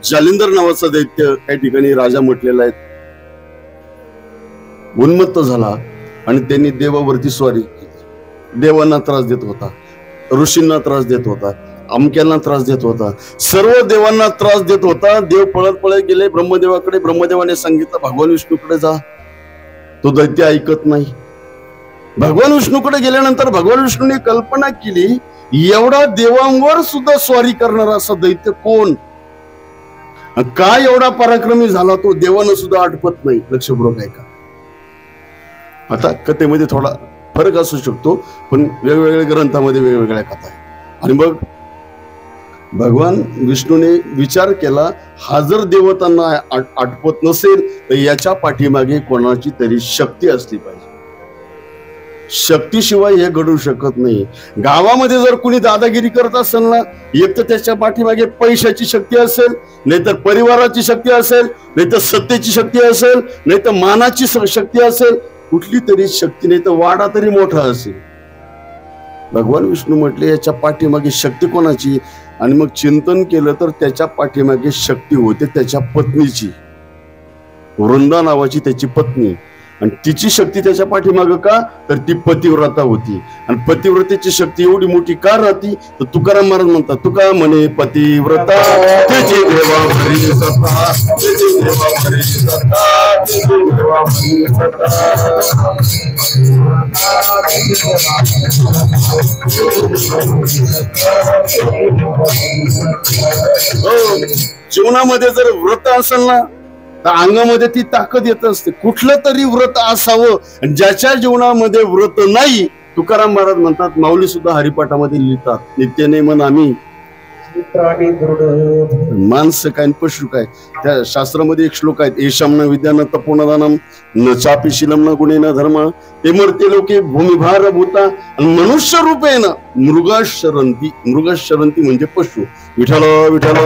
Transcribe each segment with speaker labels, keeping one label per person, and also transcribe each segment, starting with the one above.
Speaker 1: जालिंदर नावाचा दैत्य काही ठिकाणी राजा म्हटलेला आहे, उन्मत्त झाला आणि त्यांनी देवावरती स्वारी केली. देवांना त्रास देत होता, ऋषींना त्रास देत होता, अमक्यांना त्रास देत होता, सर्व देवांना त्रास देत होता. देव पळत पळत गेले ब्रह्मदेवाकडे. ब्रह्मदेवाने सांगितलं भगवान विष्णूकडे जा. तो दैत्य ऐकत नाही. भगवान विष्णूकडे गेल्यानंतर भगवान विष्णूने कल्पना केली, एवढा देवांवर सुद्धा स्वारी करणारा असा दैत्य कोण, काय एवढा पराक्रमी झाला तो, देवानं सुद्धा आटपत नाही. लक्षपूर्वक ऐका. आता कथेमध्ये थोडा फरक असू शकतो, पण वेगवेगळ्या ग्रंथामध्ये वेगवेगळ्या कथा आहेत. आणि मग भगवान विष्णूने विचार केला, हा जर देवतांना आटपत नसेल तर याच्या पाठीमागे कोणाची तरी शक्ती असली पाहिजे. शक्तीशिवाय हे घडू शकत नाही. गावामध्ये जर कुणी दादागिरी करत असेल ना, एक तर त्याच्या पाठीमागे पैशाची शक्ती असेल, नाहीतर परिवाराची शक्ती असेल, नाहीतर सत्तेची शक्ती असेल, नाहीतर मानाची शक्ती असेल, कुठली तरी शक्ती, नाही तर वाडा तरी मोठा असेल. भगवान विष्णू म्हटले याच्या पाठीमागे शक्ती कोणाची, आणि मग चिंतन केलं तर त्याच्या पाठीमागे शक्ती होते त्याच्या पत्नीची. वृंदा नावाची त्याची पत्नी, आणि तिची शक्ती त्याच्या पाठीमागं का, तर ती पतिव्रता होती. आणि पतिव्रतेची शक्ती एवढी मोठी का राहती, तर तुकाराम महाराज म्हणतात, तुका म्हणे पतिव्रता त्याची देवा भरी सत्ता, त्याची देवा भरी सत्ता, त्याची देवा भरी सत्ता. जीवनामध्ये जर व्रत असेल ना तर अंगामध्ये ती ताकद येत असते. कुठलं तरी व्रत असावं. ज्याच्या जीवनामध्ये व्रत नाही, तुकाराम महाराज म्हणतात, माऊली सुद्धा हरिपाठामध्ये लिहितात, नित्यनेमन आम्ही माणसं काय पशु काय. त्या शास्त्रामध्ये एक श्लोक आहेत, एशम न विद्या न तपोनदानम न चापी शीलम न गुणे न धर्म ते मरते लोके भूमिभार भूता मनुष्य रूपेन मृगशरंती. मृगशरंती म्हणजे पशु. विठ्ठल विठ्ठल.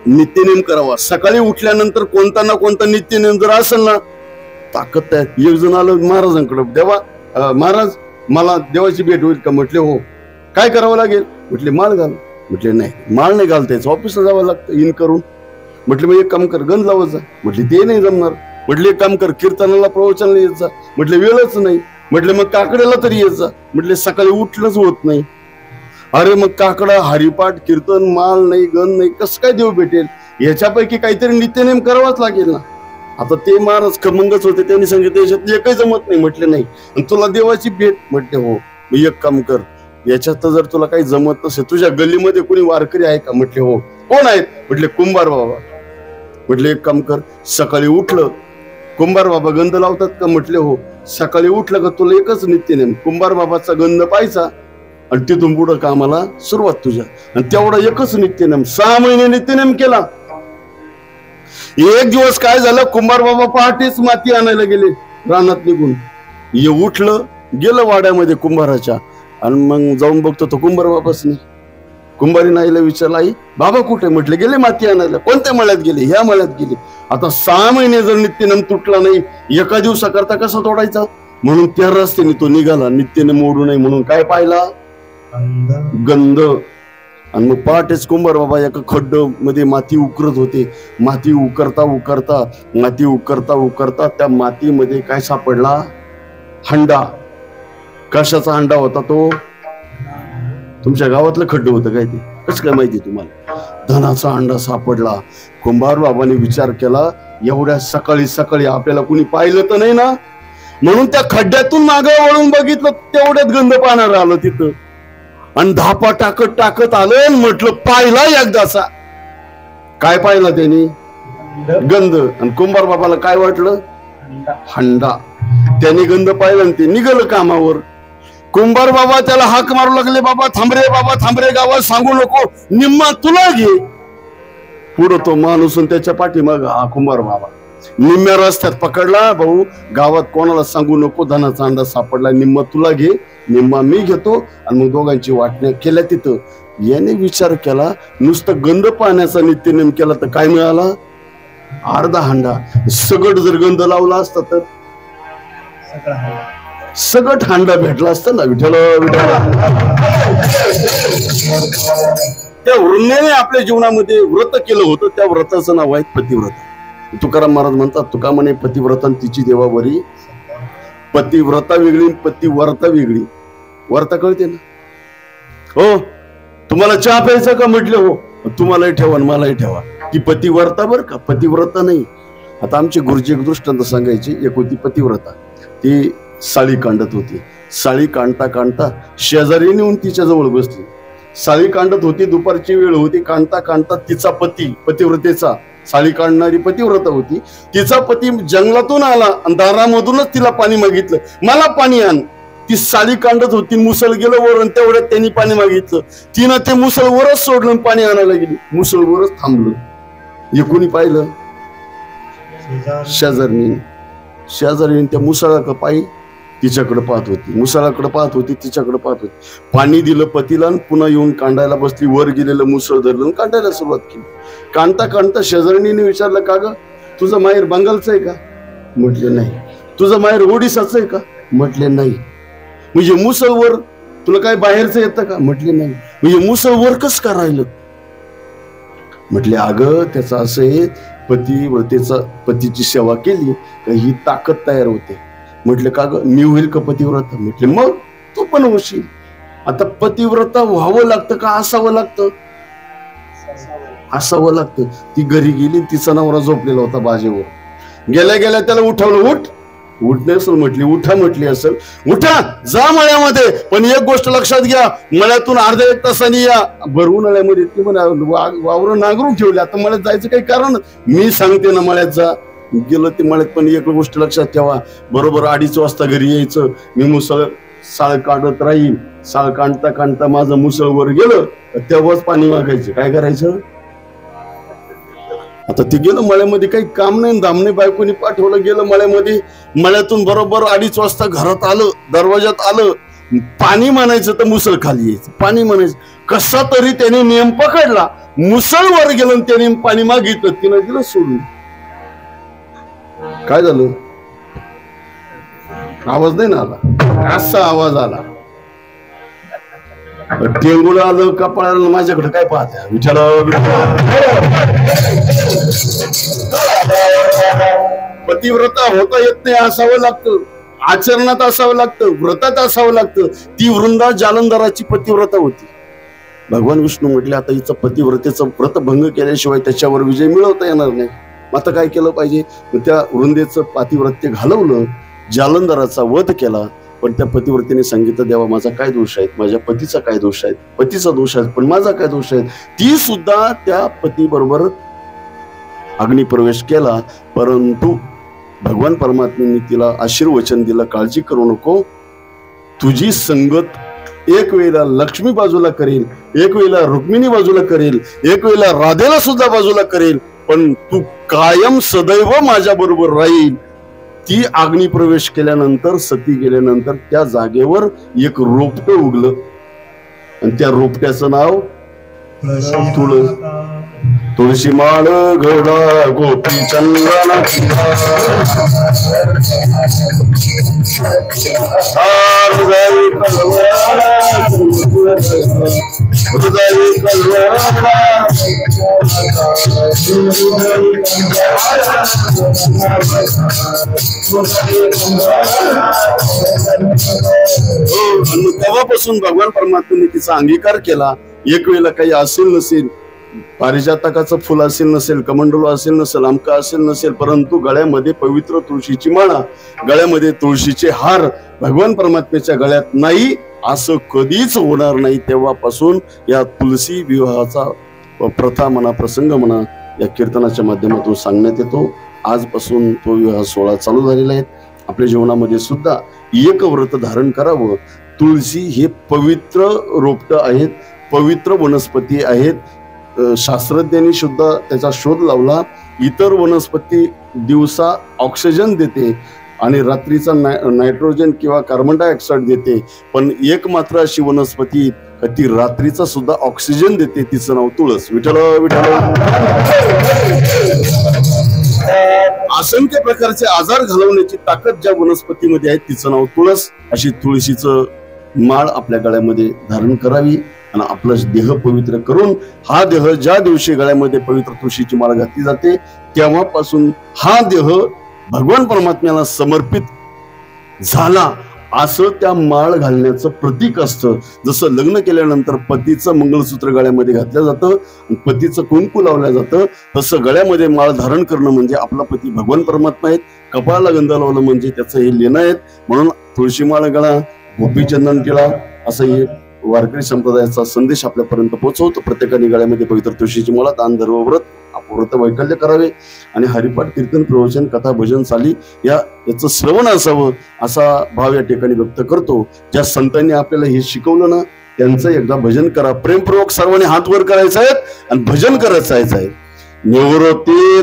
Speaker 1: नित्यनेम करावा. सकाळी उठल्यानंतर कोणता ना कोणता नित्यनेम जर असेल ना, ताकद आहे. एक जण आलं महाराजांकडे, देवा महाराज मला देवाची भेट होईल का. म्हटले हो. काय करावं लागेल. म्हटले माळ घाल. म्हटले नाही, माळ नाही घालता यायचं, ऑफिसला जावं लागतं इन करून. म्हटले मग एक काम कर, गंध लावत जा. म्हटले ते नाही जमणार. म्हटले एक काम कर, कीर्तनाला प्रवचनाला येत जा. म्हटले वेळच नाही. म्हटले मग काकड्याला तरी येत जा. म्हटले सकाळी उठलंच होत नाही. अरे मग काकडा, हरिपाठ, कीर्तन, माळ नाही, गंध नाही, कसं काय देव भेटेल. याच्यापैकी काहीतरी नित्यनेम करावाच लागेल ना. आता ते महाराज खमंगच होते, त्यांनी सांगितलं याच्यात एकही जमत नाही. म्हटले नाही. आणि तुला देवाची भेट. म्हटले हो. मग एक काम कर, याच्यात जर तुला काही जमत नसेल, तुझ्या गल्लीमध्ये कोणी वारकरी आहे का. म्हटले हो. कोण आहेत. म्हटले कुंभार बाबा. म्हटले एक काम कर, सकाळी उठलं, कुंभार बाबा गंध लावतात का. म्हटले हो. सकाळी उठलं का तुला एकच नित्यनेम, कुंभार बाबाचा गंध पाहायचा आणि तिथून पुढं कामाला सुरुवात तुझ्या. आणि तेवढा एकच नित्यनेम 6 महिने नित्यनेम केला. एक दिवस काय झालं, कुंभार बाबा पहाटेच माती आणायला गेले रानात निघून. हे उठलं, गेलं वाड्यामध्ये कुंभाराच्या, आणि मग जाऊन बघतो तो कुंभार बाबाच नाही. कुंभारीने आईला विचारलं, आई बाबा कुठे. म्हटले गेले माती आणायला. कोणत्या मळ्यात गेले. ह्या मळ्यात गेले. आता 6 महिने जर नित्यनेम तुटला नाही, एका दिवसाकरता कसा तोडायचा. म्हणून त्या रस्त्याने तो निघाला. नित्यनेम मोडू नये म्हणून काय पाहिला, गंध. आणि मग पहाटेच कुंभार बाबा एका खड्ड मध्ये माती उकरत होते. माती उकरता उकरता माती उकरता उकरता त्या मातीमध्ये काय सापडला, हंडा. कशाचा हंडा होता तो. तुमच्या गावातलं खड्ड होतं काय ते, कसं काय माहिती तुम्हाला. धनाचा हंडा सापडला. कुंभार बाबाने विचार केला, एवढ्या सकाळी सकाळी आपल्याला कुणी पाहिलं तर नाही ना. म्हणून त्या खड्ड्यातून मागे वळून बघितलं, तेवढ्यात गंध पाहणार आलं तिथं. आणि धापा टाकत टाकत आलं. म्हटलं पाहिला एकदाचा. काय पाहिला त्यांनी, गंध. आणि कुंभार बाबाला काय वाटलं, हंडा. त्याने गंध पाहिला आणि ते निघालं कामावर. कुंभार बाबा त्याला हाक मारू लागले, बाबा थांब रे गावात सांगू नको, निम्मा तुला घे. पुढं तो माणूस त्याच्या पाठीमाग हा कुंभार बाबा. निम्म्या रस्त्यात पकडला, भाऊ गावात कोणाला सांगू नको, धनाचा अंडा सापडला, निम्मा तुला घे, निम्मा मी घेतो. आणि मग दोघांची वाटण्या केल्या तिथं. याने विचार केला, नुसतं गंध पाहण्याचा नित्यनेम केला तर काय मिळाला, अर्धा हंडा. सगळं जर गंध लावला असता तर सगळं हांडा भेटला असतं ना. विठ्ठल विठ्ठल. त्या वृंदेने आपल्या जीवनामध्ये व्रत केलं होतं, त्या व्रताचं नाव आहे पतिव्रता. तुकाराम महाराज म्हणतात, तुका म्हणे पतिव्रता तिची देवावरी. पतिव्रता वेगळी, पतिव्रता वेगळी. वर्ता कळते ना? हो, तुम्हाला चहा प्यायचा का म्हटलं, हो तुम्हालाही ठेवा आणि मलाही ठेवा. ती पतिव्रता बर का, पतिव्रता नाही. आता आमचे गुरुजी एक दृष्टांत सांगायची. एक होती पतिव्रता, ती साळी कांडत होती. साळी कांडता कांडता शेजारी नेऊन तिच्या जवळ बसली. साळी कांडत होती, दुपारची वेळ होती. कांडता कांडता तिचा पती, पतिव्रतेचा, साळी काढणारी पतिव्रता होती, तिचा पती जंगलातून आला आणि दारामधूनच तिला पाणी मागितलं, मला पाणी आण. ती साळी कांडत होती, मुसळ गेलं वर आणि तेवढ्यात त्यांनी पाणी मागितलं. तिनं ते मुसळ वरच सोडलं, पाणी आणायला गेली. मुसळ वरच थांबलं. हे कोणी पाहिलं? शेजारीने त्या मुसळाकडे पायी तिच्याकडे पाहत होती, मुसळाकडे पाहत होती, तिच्याकडे पाहत होती. पाणी दिलं पतीला, पुन्हा येऊन कांडायला बसली. वर गेलेलं मुसळ धरलं, कांडायला सुरुवात केली. कांडता कांडता शेजारणीने विचारलं, का ग तुझं माहेर बंगालचं आहे का? म्हटले नाही. तुझं माहेर ओडिसाचं आहे का? म्हटले नाही. म्हणजे मुसळ वर तुला काय बाहेरचं येतं का? म्हटले नाही. म्हणजे मुसळ वर कस का राहिलं? म्हटले अगं त्याचं असं आहे, पतिव्रतेचा पतीची सेवा केली का ही ताकद तयार होते. म्हटलं का ग मी होईल का पतिव्रता? म्हटले मग तू पण होशील. आता पतिव्रता व्हावं लागतं का असावं लागतं? असावं लागतं. ती घरी गेली, तिचा नवरा झोपलेला होता बाजेवर. गेल्या गेल्या त्याला उठवलं, उठ. उठणे असेल म्हटली, उठा म्हटली असेल, उठा जा मळ्यामध्ये. पण एक गोष्ट लक्षात घ्या, मळ्यातून अर्ध्या एक तासाने या. भर उन्हाळ्यामध्ये ती वावर नांगरून ठेवले, आता मळ्यात जायचं काही कारण? मी सांगते ना मळ्यात जा. गेलं ते मळ्यात, पण एक गोष्ट लक्षात ठेवा, बरोबर 2:30 वाजता घरी यायचं. मी मुसळ साळ काढत राहील. साळ काढता काढता माझं मुसळ वर गेलं, तेव्हाच पाणी मागायचं. काय करायचं? आता ते गेलं मळ्यामध्ये, काही काम नाही धाम नाही, बायकोनी पाठवलं, गेलं मळ्यामध्ये. मळ्यातून बरोबर 2:30 वाजता घरात आलं, दरवाजात आलं. पाणी म्हणायचं तर मुसळ खाली यायचं, पाणी म्हणायचं. कसा तरी त्याने नियम पकडला, मुसळ वर गेलं, त्याने पाणी मागितलं, तिनं दिलं सोडून. काय झालं? आवाज नाही ना आला, असा आवाज आला. टेंगुळ आलं कपाळाला, माझ्याकडे काय पाहत्या? विचार. पतिव्रता होता येत नाही, असावं लागतं. आचरणात असावं लागतं, व्रतात असावं लागतं. ती वृंदा जालंधराची पतिव्रता होती. भगवान विष्णू म्हटले, आता हिचं पतिव्रतेचं व्रत भंग केल्याशिवाय त्याच्यावर विजय मिळवता येणार नाही. आता काय केलं पाहिजे? त्या वृंदेचं पतिव्रत्य घालवलं, जालंधराचा वध केला. पण त्या पतिव्रतेने सांगितलं, देवा माझा काय दोष आहे, माझ्या पतीचा काय दोष आहे, पतीचा दोष आहे, पण माझा काय दोष आहे. ती सुद्धा त्या पती बरोबर अग्निप्रवेश केला. परंतु भगवान परमात्म्यांनी तिला आशीर्वचन दिलं, काळजी करू नको, तुझी संगत एक वेळेला लक्ष्मी बाजूला करेल, एक वेळेला रुक्मिणी बाजूला करेल, एक वेळेला राधेला सुद्धा बाजूला करेल, पण तू कायम सदैव माझ्या बरोबर राहील. ती अग्निप्रवेश केल्यानंतर, सती गेल्यानंतर त्या जागेवर एक रोपट उगलं आणि त्या रोपट्याचं नाव तुळशी माळ घडा गोपी चंदना. तेव्हापासून भगवान परमात्म्याने तिचा अंगीकार केला. एक वेळेला काही असेल नसेल, पारिजातकाचं फुल असेल नसेल, कमंडलू असेल नसेल, आमका असेल नसेल, परंतु गळ्यामध्ये पवित्र तुळशीची माळा, गळ्यामध्ये तुळशीचे हार भगवान परमात्म्याच्या गळ्यात नाही, असं कधीच होणार नाही. तेव्हापासून या तुलसी विवाहाचा प्रथा म्हणा, प्रसंग म्हणा, या कीर्तनाच्या माध्यमातून सांगण्यात येतो. आजपासून तो विवाह सोहळा चालू झालेला आहे. आपल्या जीवनामध्ये सुद्धा एक व्रत धारण करावं. तुळशी हे पवित्र रोपट आहेत, पवित्र वनस्पती आहेत. शास्त्रज्ञांनी सुद्धा त्याचा शोध लावला. इतर वनस्पती दिवसा ऑक्सिजन देते आणि रात्रीचा नायट्रोजन किंवा कार्बन डायऑक्साईड देते, पण एक मात्र अशी वनस्पती ती रात्रीचा सुद्धा ऑक्सिजन देते, तिचं नाव तुळस. विठ्ठल विठ्ठल. असंख्य प्रकारचे आजार घालवण्याची ताकद ज्या वनस्पतीमध्ये आहे तिचं नाव तुळस. अशी तुळशीचं माळ आपल्या गळ्यामध्ये धारण करावी आणि आपला देह पवित्र करून, हा देह ज्या दिवशी गळ्यामध्ये पवित्र तुळशीची माळ घातली जाते तेव्हापासून हा देह भगवान परमात्म्याला समर्पित झाला असं त्या माळ घालण्याचं प्रतीक असतं. जसं लग्न केल्यानंतर पतीचं मंगळसूत्र गळ्यामध्ये घातलं जातं, पतीचं कुंकू लावलं जातं, तसं गळ्यामध्ये माळ धारण करणं म्हणजे आपला पती भगवान परमात्मा आहेत. कपाळाला गंध लावलं म्हणजे त्याचं हे लेणं आहेत. म्हणून तुळशी माळ गळा, गोपीचंदन टिळा असं हे वारकरी संप्रदायाचा संदेश आपल्यापर्यंत पोहोचवतो. प्रत्येकाने गळ्यामध्ये पवित्र तुळशीची माळ, दान, धर्म, व्रत, अपव्रत वैकल्य करावे आणि हरिपाठ, कीर्तन, प्रवचन, कथा, भजन, चाली याचं श्रवण असावं असा भाव या ठिकाणी व्यक्त करतो. ज्या संतांनी आपल्याला हे शिकवलं ना त्यांचं एकदा भजन करा. प्रेमपूर्वक सर्वांनी हात वर करायचा आहे आणि भजन करायचं आहे. निवृत्ती